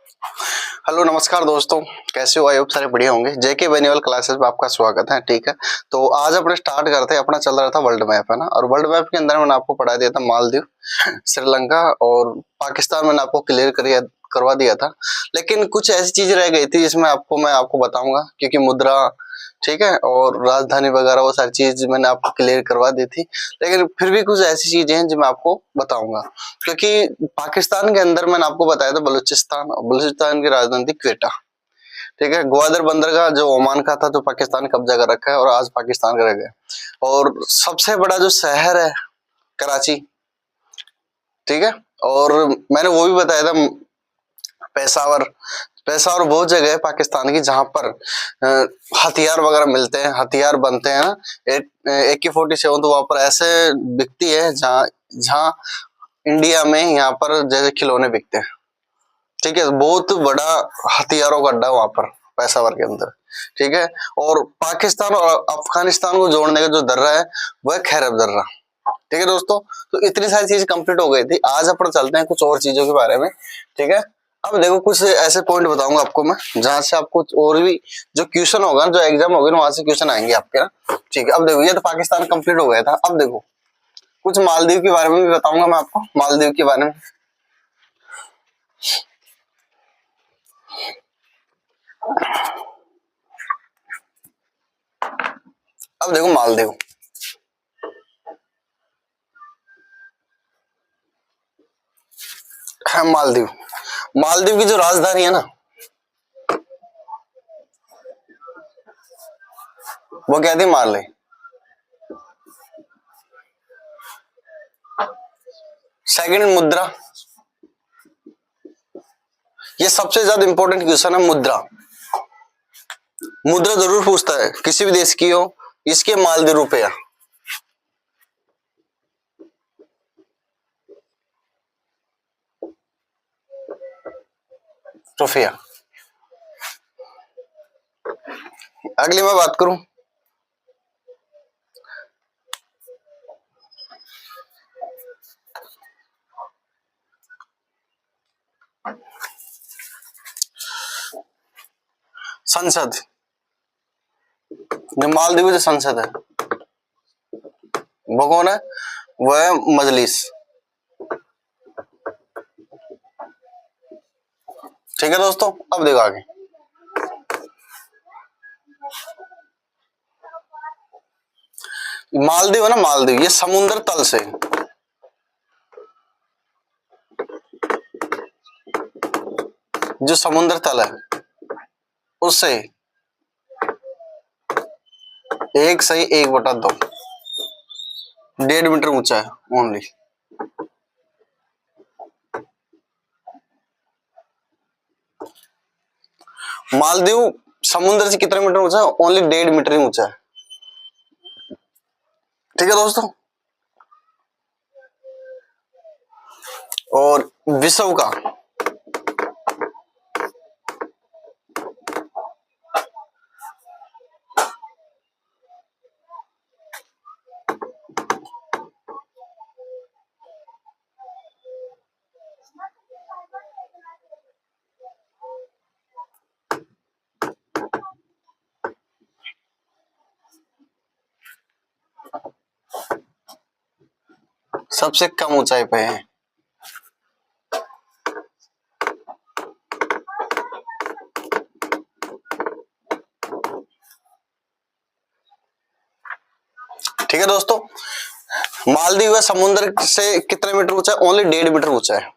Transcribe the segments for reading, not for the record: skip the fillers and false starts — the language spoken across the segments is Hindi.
हेलो नमस्कार दोस्तों, कैसे हो? आई होप सारे बढ़िया होंगे। जेके बेनिवल क्लासेस में आपका स्वागत है। ठीक है, तो आज अपने स्टार्ट करते हैं। अपना चल रहा था वर्ल्ड मैप, है ना। और वर्ल्ड मैप के अंदर मैंने आपको पढ़ा दिया था मालदीव, श्रीलंका और पाकिस्तान मैंने आपको क्लियर करवा दिया था। लेकिन कुछ ऐसी चीजें रह गई थी जिसमें मैं आपको बताऊंगा, क्योंकि मुद्रा, ठीक है, और राजधानी वगैरह वो सारी चीज मैंने आपको क्लियर करवा दी थी। लेकिन फिर भी कुछ ऐसी चीजें हैं जो मैं आपको बताऊंगा, क्योंकि पाकिस्तान के अंदर मैंने आपको बताया था बलूचिस्तान की राजधानी थी क्वेटा। ठीक है, ग्वादर बंदरगाह जो ओमान का था, जो पाकिस्तान ने कब्जा कर रखा है और आज पाकिस्तान का रह गया। और सबसे बड़ा जो शहर है कराची, ठीक है। और मैंने वो भी बताया था पेशावर। पेशावर बहुत जगह है पाकिस्तान की जहां पर हथियार वगैरह मिलते हैं, हथियार बनते हैं ना। AK-47 तो वहां पर ऐसे बिकती है जहां जहां इंडिया में यहाँ पर जैसे खिलौने बिकते हैं। ठीक है, बहुत बड़ा हथियारों का अड्डा वहां पर पेशावर के अंदर। ठीक है, और पाकिस्तान और अफगानिस्तान को जोड़ने का जो दर्रा है वह खैरब दर्रा। ठीक है दोस्तों, तो इतनी सारी चीज कंप्लीट हो गई थी। आज अपन चलते हैं कुछ और चीजों के बारे में। ठीक है, अब देखो कुछ ऐसे पॉइंट बताऊंगा आपको मैं जहां से आपको और भी जो क्वेश्चन होगा, जो एग्जाम होगी ना, वहां से क्वेश्चन आएंगे आपके ना। ठीक है, अब देखो ये तो पाकिस्तान कंप्लीट हो गया था। अब देखो कुछ मालदीव के बारे में भी बताऊंगा मैं आपको, मालदीव के बारे में। अब देखो मालदीव, मालदीव मालदीव की जो राजधानी है ना, वो क्या थी? माले। सेकंड मुद्रा, ये सबसे ज्यादा इंपॉर्टेंट क्वेश्चन है। मुद्रा, मुद्रा जरूर पूछता है किसी भी देश की हो। इसके मालदीव रुपया, रुपया। अगली मैं बात करूं, संसद। जो मालदीव की जो संसद है वो कौन है? वह है मजलिस। ठीक है दोस्तों, अब देखो आगे। मालदीव है ना, मालदीव ये समुद्र तल से, जो समुद्र तल है उससे 1/1/2 1.5 मीटर ऊंचा है ओनली। मालदीव समुद्र से कितने मीटर ऊंचा है? ओनली 1.5 मीटर ही ऊंचा है। ठीक है दोस्तों, और विश्व का सबसे कम ऊंचाई पे है। ठीक है दोस्तों, मालदीव है समुद्र से कितने मीटर ऊंचा है? ओनली 1.5 मीटर ऊंचा है।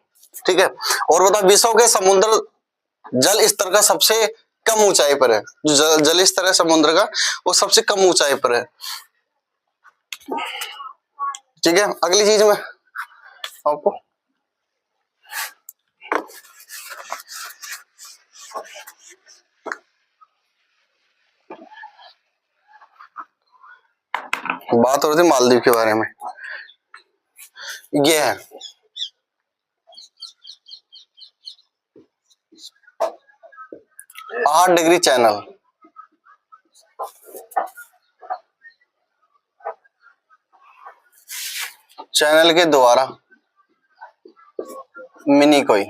ठीक है, और बताओ विश्व के समुद्र जल स्तर का सबसे कम ऊंचाई पर है। जो जल स्तर है समुद्र का, वो सबसे कम ऊंचाई पर है। ठीक है, अगली चीज में आपको बात हो रही थी मालदीव के बारे में। ये है 8 डिग्री चैनल। चैनल के द्वारा मिनी कोई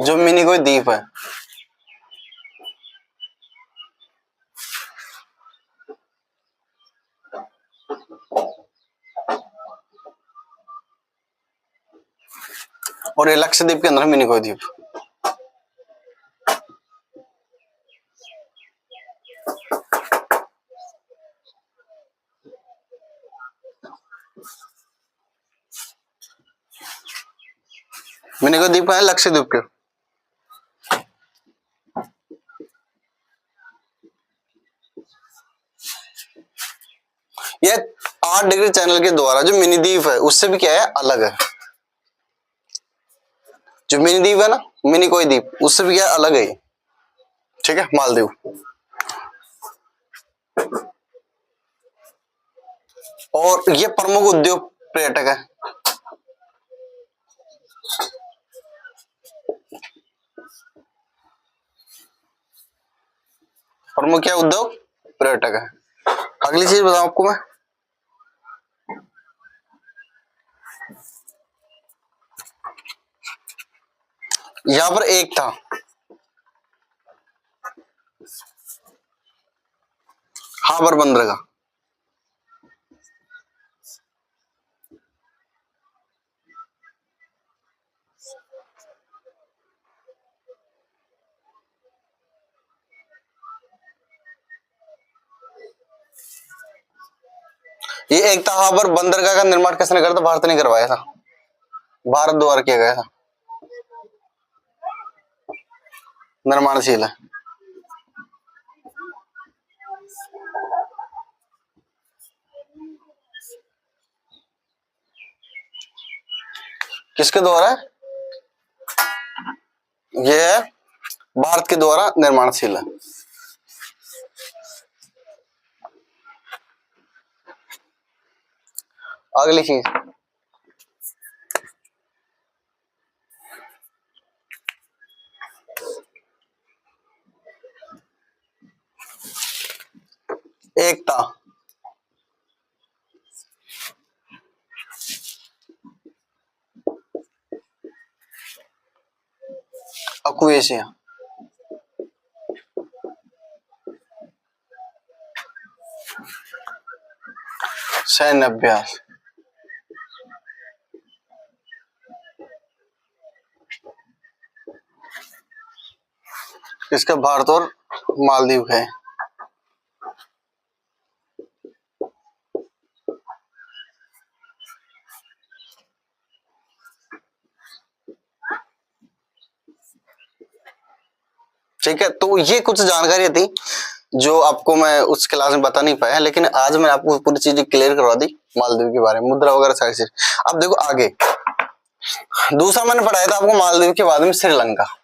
जो मिनिकोय द्वीप है, और ये लक्षद्वीप के अंदर मिनिकोय द्वीप। मिनिकोय द्वीप है लक्षद्वीप के। ये 8 डिग्री चैनल के द्वारा जो मिनी द्वीप है उससे भी क्या है, अलग है। जो मिनी द्वीप है ना, मिनिकोय द्वीप, उससे भी क्या है, अलग है। ठीक है, मालदीव। और ये प्रमुख उद्योग पर्यटक है। प्रमुख क्या उद्योग पर्यटक है। अगली चीज बताऊं आपको मैं, यहां पर एक था हाबर बंदरगाह। ये एकता हाबर बंदरगाह का निर्माण किसने करा था? भारत ने करवाया था, भारत द्वारा किया गया था, निर्माणशील है। किसके द्वारा? ये भारत के द्वारा निर्माणशील है। अगली चीज, एकता अक्वेशिया, सैन्य अभ्यास, इसका भारत और मालदीव है। ठीक है, तो ये कुछ जानकारी थी जो आपको मैं उस क्लास में बता नहीं पाया, लेकिन आज मैं आपको पूरी चीजें क्लियर करवा दी मालदीव के बारे में, मुद्रा वगैरह सारी चीज। अब देखो आगे, दूसरा मैंने पढ़ाया था आपको मालदीव के बाद में श्रीलंका।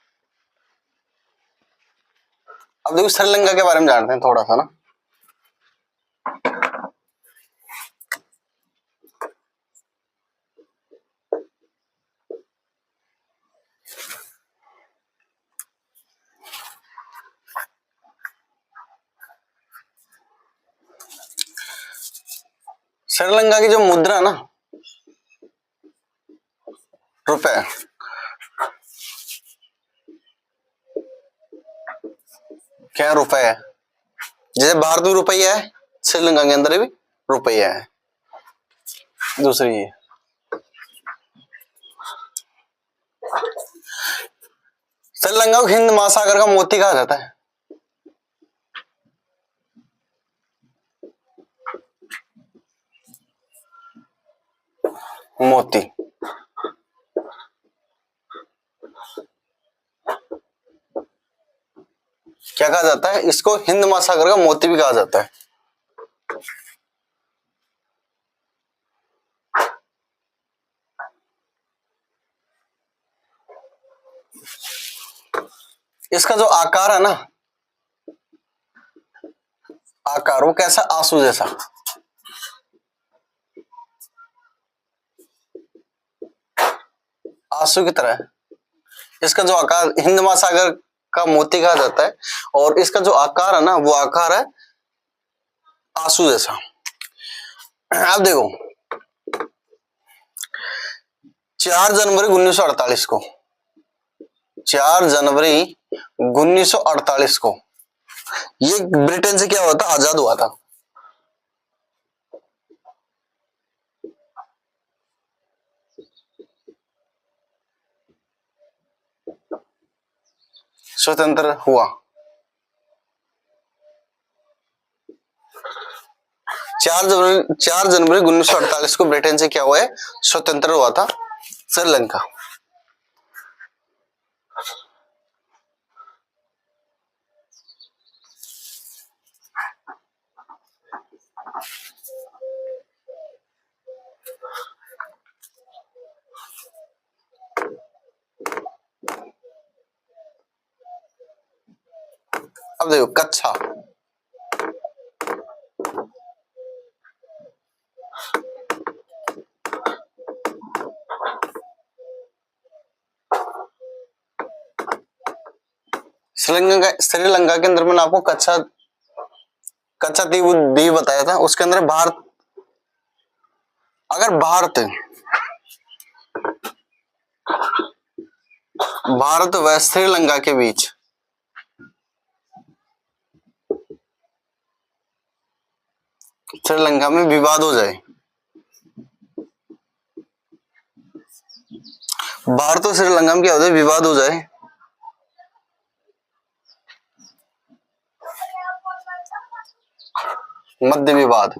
अब देखो श्रीलंका के बारे में जानते हैं थोड़ा सा ना। श्रीलंका की जो मुद्रा ना, रुपए, क्या रुपए है? जैसे भारत में रुपया है, श्रीलंका के अंदर भी रुपया है। दूसरी ये श्रीलंका को हिंद महासागर का मोती कहा जाता है। मोती, क्या कहा जाता है इसको? हिंद महासागर का मोती भी कहा जाता है। इसका जो आकार है ना, आकार वो कैसा? आंसू जैसा। आंसू की तरह। इसका जो आकार, हिंद महासागर का मोती कहा जाता है, और इसका जो आकार है ना, वो आकार है आंसू जैसा। अब देखो 4 जनवरी 1948 को 4 जनवरी 1948 को ये ब्रिटेन से क्या हुआ था, आजाद हुआ था। स्वतंत्र हुआ। 4 जनवरी 1948 को ब्रिटेन से क्या हुआ है, स्वतंत्र हुआ था श्रीलंका। अब देखो कच्छा, श्रीलंका के अंदर मैंने आपको कच्छा कच्छा द्वीप द्वीप बताया था। उसके अंदर भारत, अगर भारत व श्रीलंका के बीच श्रीलंका में विवाद हो जाए, भारत और श्रीलंका में क्या होता है, विवाद हो जाए, मध्य विवाद,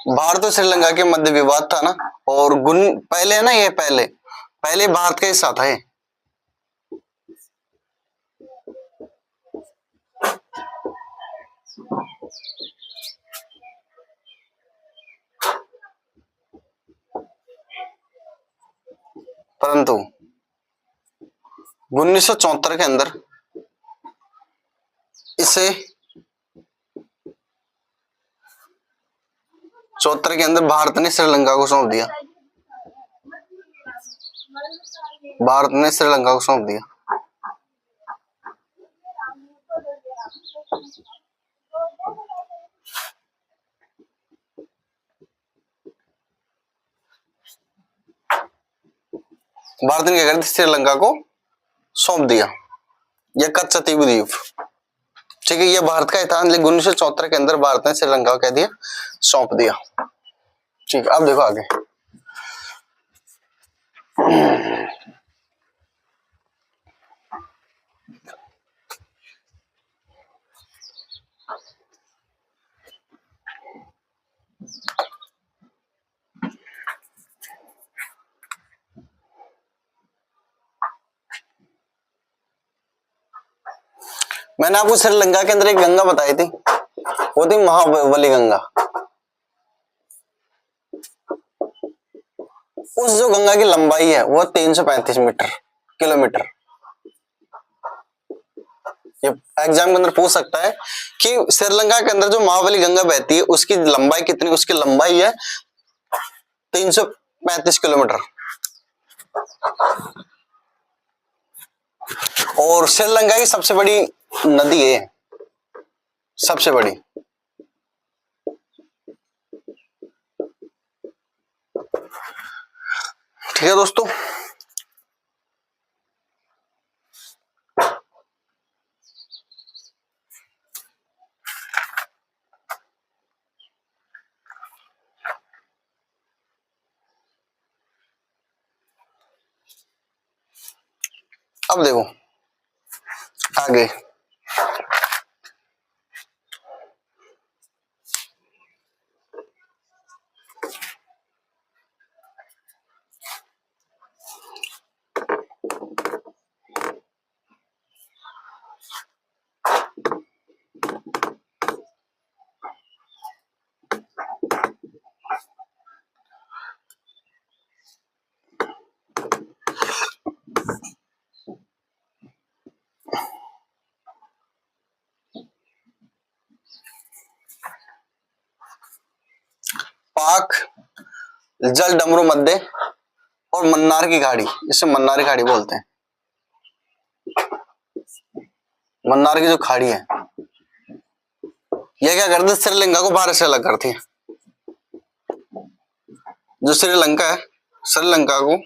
भारत और श्रीलंका के मध्य विवाद था ना, और पहले है ना, ये पहले भारत का हिस्सा था ये। परंतु 1974 के अंदर इसे 74 के अंदर भारत ने श्रीलंका को सौंप दिया। भारत ने श्रीलंका को सौंप दिया। भारत ने क्या कर दिया, श्रीलंका को सौंप दिया, यह कच्छा द्वीप। ठीक है, ये भारत का था, लेकिन 1974 के अंदर भारत ने श्रीलंका को कह दिया, सौंप दिया। ठीक है, अब देखो आगे। मैंने आपको श्रीलंका के अंदर एक गंगा बताई थी, वो थी महाबली गंगा। उस जो गंगा की लंबाई है वो 335 किलोमीटर। ये एग्जाम के अंदर पूछ सकता है कि श्रीलंका के अंदर जो महाबली गंगा बहती है उसकी लंबाई कितनी, उसकी लंबाई है 335 किलोमीटर। और श्रीलंका की सबसे बड़ी नदी है, सबसे बड़ी। ठीक है दोस्तों, अब देखो आगे। पाक जल डमरू मध्य और मन्नार की खाड़ी, इसे मन्नार की खाड़ी बोलते हैं। मन्नार की जो खाड़ी है यह क्या करती है, श्रीलंका को भारत से अलग करती है। जो श्रीलंका है, श्रीलंका को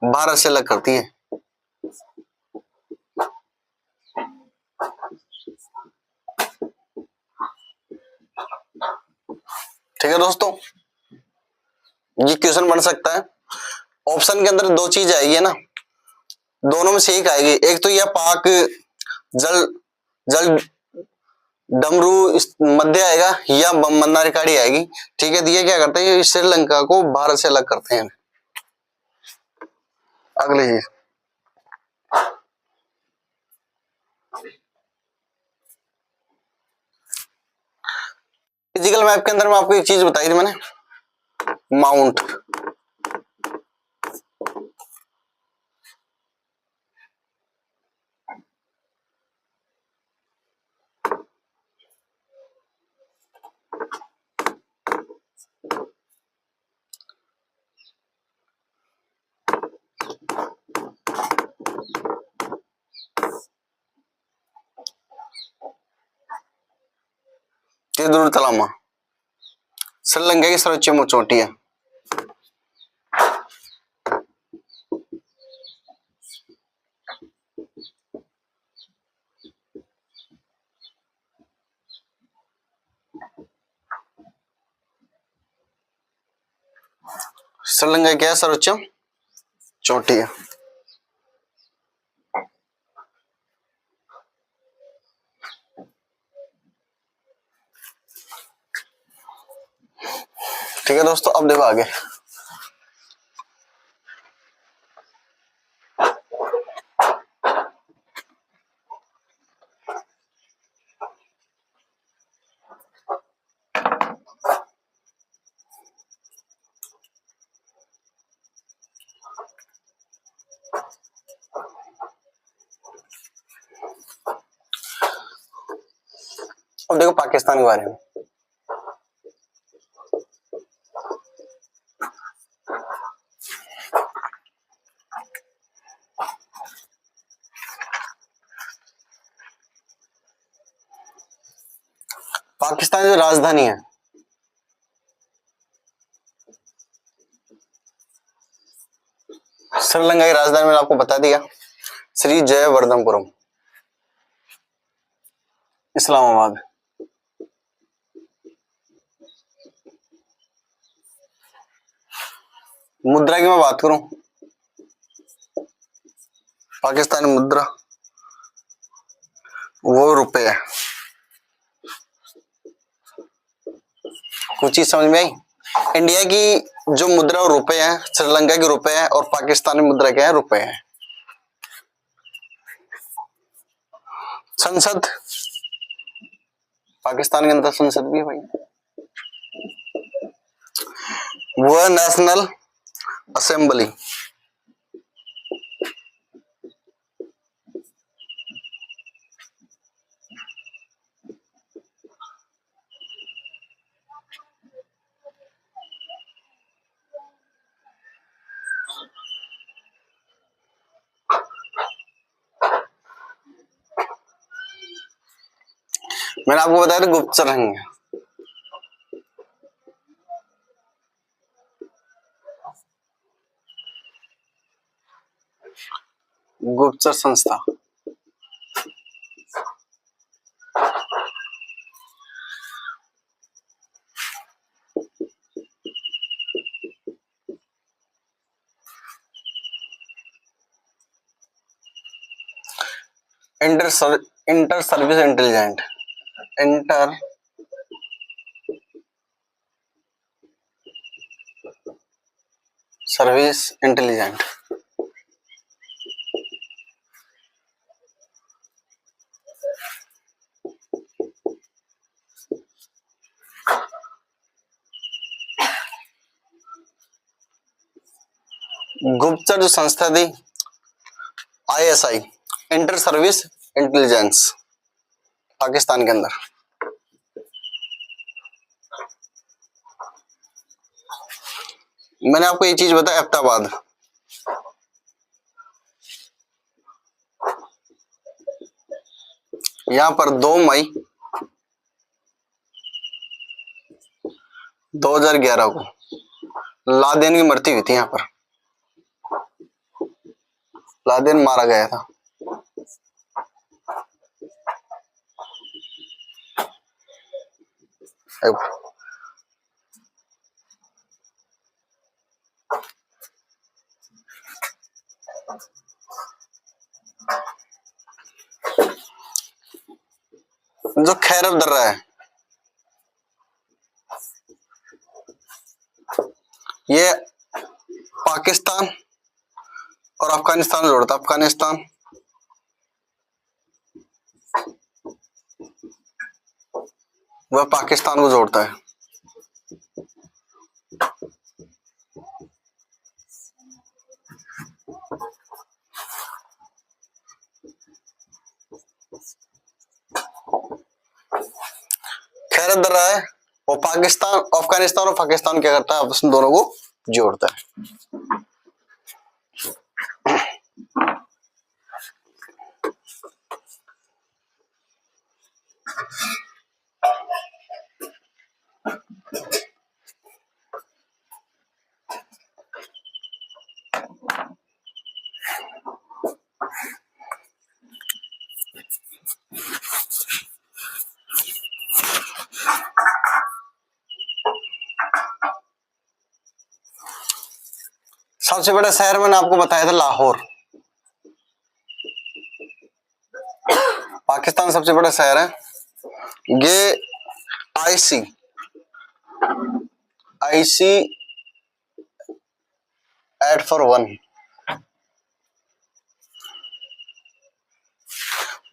भारत से अलग करती है। ठीक है दोस्तों, ये क्वेश्चन बन सकता है। ऑप्शन के अंदर दो चीज आएगी है ना, दोनों में से एक आएगी। एक तो यह पाक जल जल डमरू मध्य आएगा या मन्नारकाड़ी आएगी। ठीक है, तो ये क्या करते हैं, ये श्रीलंका को भारत से अलग करते हैं। अगली चीज, फिजिकल मैप के अंदर में आपको एक चीज बताई थी मैंने, माउंट। तिरुवनंतपुरम तलामा श्रीलंका की सर्वोच्च चोटी है। श्रीलंका क्या है, सर्वोच्च चोटी है। ठीक है दोस्तों, अब देखो आगे। अब देखो पाकिस्तान के बारे में। पाकिस्तान की जो राजधानी है, श्रीलंका की राजधानी मैंने आपको बता दिया, श्री जयवर्धनपुरम, इस्लामाबाद। मुद्रा की मैं बात करूं, पाकिस्तानी मुद्रा वो रुपए है। कुछ चीज समझ में आई? इंडिया की जो मुद्रा और रुपए है, श्रीलंका की रुपए है, और पाकिस्तानी मुद्रा क्या है, रुपए है। संसद, पाकिस्तान के अंदर संसद भी है भाई, वो है नेशनल असेंबली। मैंने आपको बताया था गुप्तचर रहेंगे। गुप्तचर संस्था, inter service intelligent, inter service intelligent. गुप्तचर जो संस्था थी, ISI, inter service intelligence, Pakistan के अंदर। मैंने आपको ये चीज बताया, अहमदाबाद, यहां पर 2 मई 2011 को लादेन की मृत्यु हुई थी यहां पर। लादेन मारा गया था। जो खैबर दर्रा है ये पाकिस्तान और अफगानिस्तान जोड़ता है। अफगानिस्तान वह पाकिस्तान को जोड़ता है। खैबर दर्रा है वो पाकिस्तान, अफगानिस्तान और पाकिस्तान क्या करता है, आपस में दोनों को जोड़ता है। सबसे बड़ा शहर मैंने आपको बताया था लाहौर। पाकिस्तान सबसे बड़ा शहर है। ये आईसी आईसी 841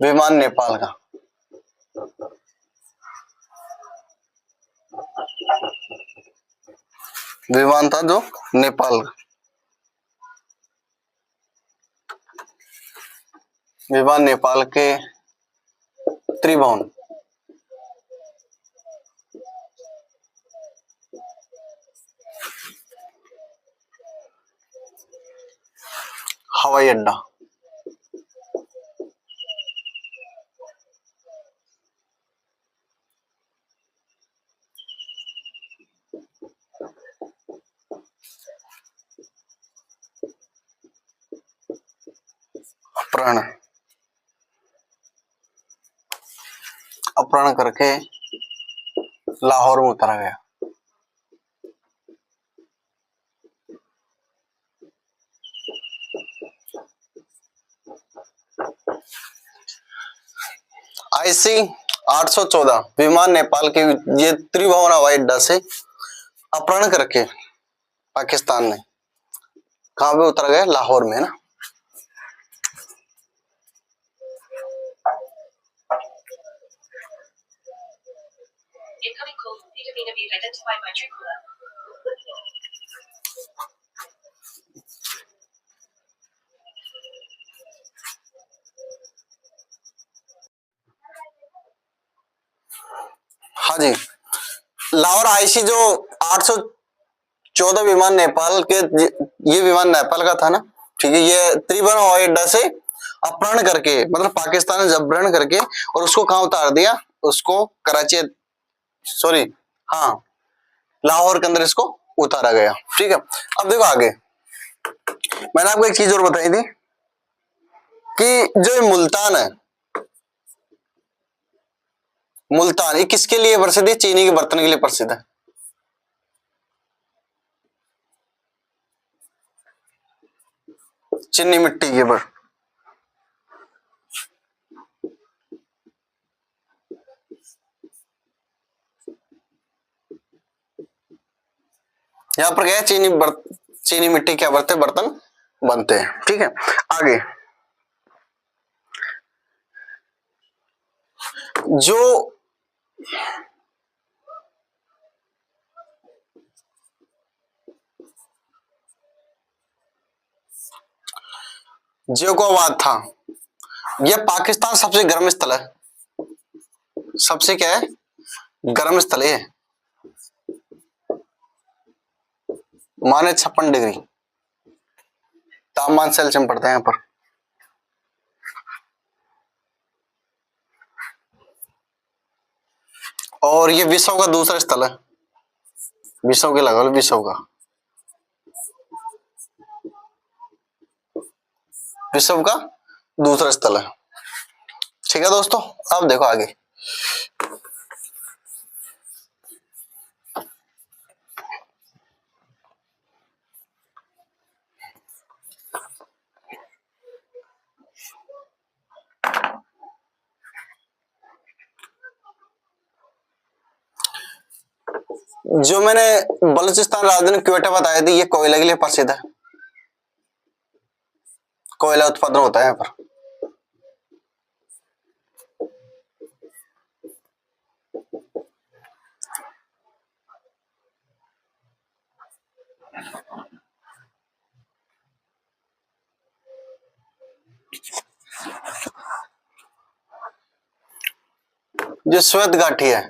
विमान नेपाल का। विमान था जो नेपाल का। विमान नेपाल के त्रिभुवन हवाई अड्डा। अपहरण अपहरण करके लाहौर में उतारा गया। आईसी 814 विमान नेपाल के ये त्रिभुवन हवाई अड्डा से अपहरण करके पाकिस्तान ने कहां पे उतारा गया, लाहौर में, है ना। Incoming call from Peter Benavides identified by Truecaller. हाँ जी, लाहौर आईसी जो 814 विमान नेपाल के, ये विमान नेपाल का था ना, ठीक है। ये त्रिभुवन हवाई अड्डा से अपहरण करके, मतलब पाकिस्तान ने अपहरण करके और उसको कहां उतार दिया, उसको कराची, सॉरी, हाँ, लाहौर के अंदर इसको उतारा गया। ठीक है, अब देखो आगे मैंने आपको एक चीज और बताई थी कि जो मुल्तान है, मुल्तान ये किसके लिए प्रसिद्ध है, चीनी के बर्तन के लिए प्रसिद्ध है। चीनी मिट्टी के पर यहां पर क्या है, चीनी मिट्टी क्या बनते हैं, बर्तन बनते हैं। ठीक है, आगे जो जेकोबाद था, यह पाकिस्तान सबसे गर्म स्थल है। सबसे क्या है, गर्म स्थल है, माने 56 डिग्री तापमान सेल्सियस पड़ता है यहाँ पर। और ये विश्व का दूसरा स्थल है, विश्व के लगा लो, विश्व का। विश्व का दूसरा स्थल है। ठीक है दोस्तों, अब देखो आगे। जो मैंने बलूचिस्तान राजधानी क्वेटा बताई थी, ये कोयले के लिए प्रसिद्ध है, कोयला उत्पादन होता है यहाँ पर। जो श्वेत घाटी है,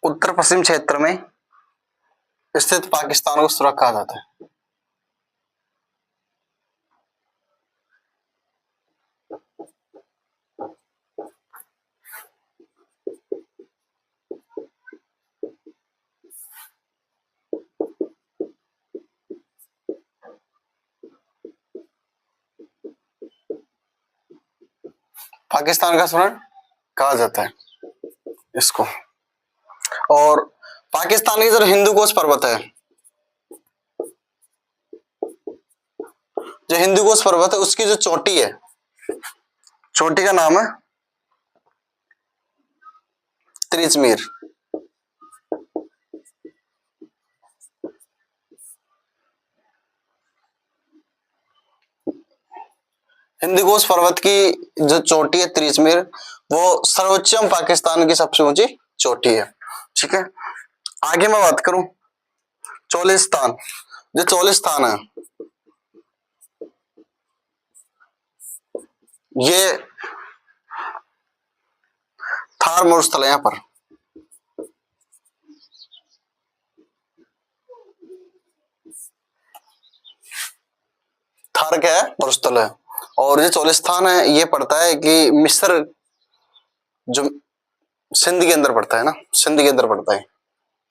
उत्तर पश्चिम क्षेत्र में स्थित पाकिस्तान को सुरख कहा जाता है। पाकिस्तान का स्वर्ण कहा जाता है इसको। और पाकिस्तान की जो हिंदू कुश पर्वत है, जो हिंदू कुश पर्वत है, उसकी जो चोटी है, चोटी का नाम है त्रिजमीर। हिंदू कुश पर्वत की जो चोटी है त्रिजमीर, वो सर्वोच्चम पाकिस्तान की सबसे ऊंची चोटी है। ठीक है, आगे मैं बात करूं चोलिस्तान। जो चोलिस्तान है, ये थार मरुस्थल है। यहाँ पर थार क्या है? मरुस्थल है। और ये चोलिस्तान है, ये पड़ता है कि मिस्र, जो सिंध के अंदर पड़ता है ना, सिंध के अंदर पड़ता है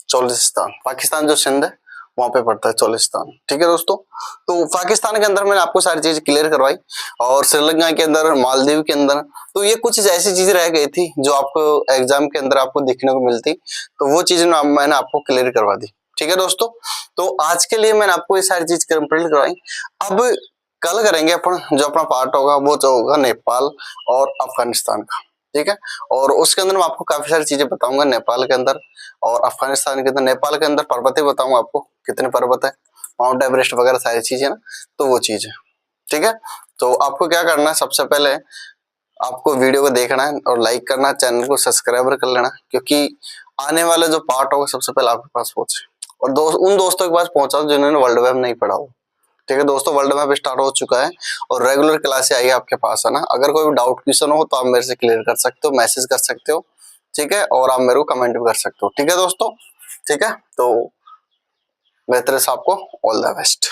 चोलिस्तान। पाकिस्तान जो सिंध है वहां पे पड़ता है चोलिस्तान। ठीक है दोस्तों, तो पाकिस्तान के अंदर मैंने आपको सारी चीज क्लियर करवाई, और श्रीलंका के अंदर, मालदीव के अंदर, तो ये कुछ ऐसी चीजें रह गई थी जो आपको एग्जाम के अंदर आपको देखने को मिलती, तो वो चीजें मैंने आपको क्लियर करवा दी। ठीक है दोस्तों, तो आज के लिए मैंने आपको ये सारी चीज कंप्लीट करवाई। अब कल करेंगे अपन, जो अपना पार्ट होगा वो जो होगा नेपाल और अफगानिस्तान का। ठीक है, और उसके अंदर मैं आपको काफी सारी चीजें बताऊंगा नेपाल के अंदर और अफगानिस्तान के अंदर। नेपाल के अंदर पर्वतें बताऊंगा आपको, कितने पर्वत है, माउंट एवरेस्ट वगैरह सारी चीजें ना, तो वो चीज है। ठीक है, तो आपको क्या करना है, सबसे पहले आपको वीडियो को देखना है और लाइक करना, चैनल को सब्सक्राइब कर लेना, क्योंकि आने वाले जो पार्ट होगा सबसे पहले आपके पास पहुंचे, और उन दोस्तों के पास पहुंचा जिन्होंने वर्ल्ड मैप नहीं पढ़ा हो। ठीक है दोस्तों, वर्ल्ड मैप स्टार्ट हो चुका है और रेगुलर क्लासें आई है आपके पास, है ना। अगर कोई डाउट क्वेश्चन हो तो आप मेरे से क्लियर कर सकते हो, मैसेज कर सकते हो। ठीक है, और आप मेरे को कमेंट भी कर सकते हो। ठीक है दोस्तों, ठीक है, तो बेहतर से आपको ऑल द बेस्ट।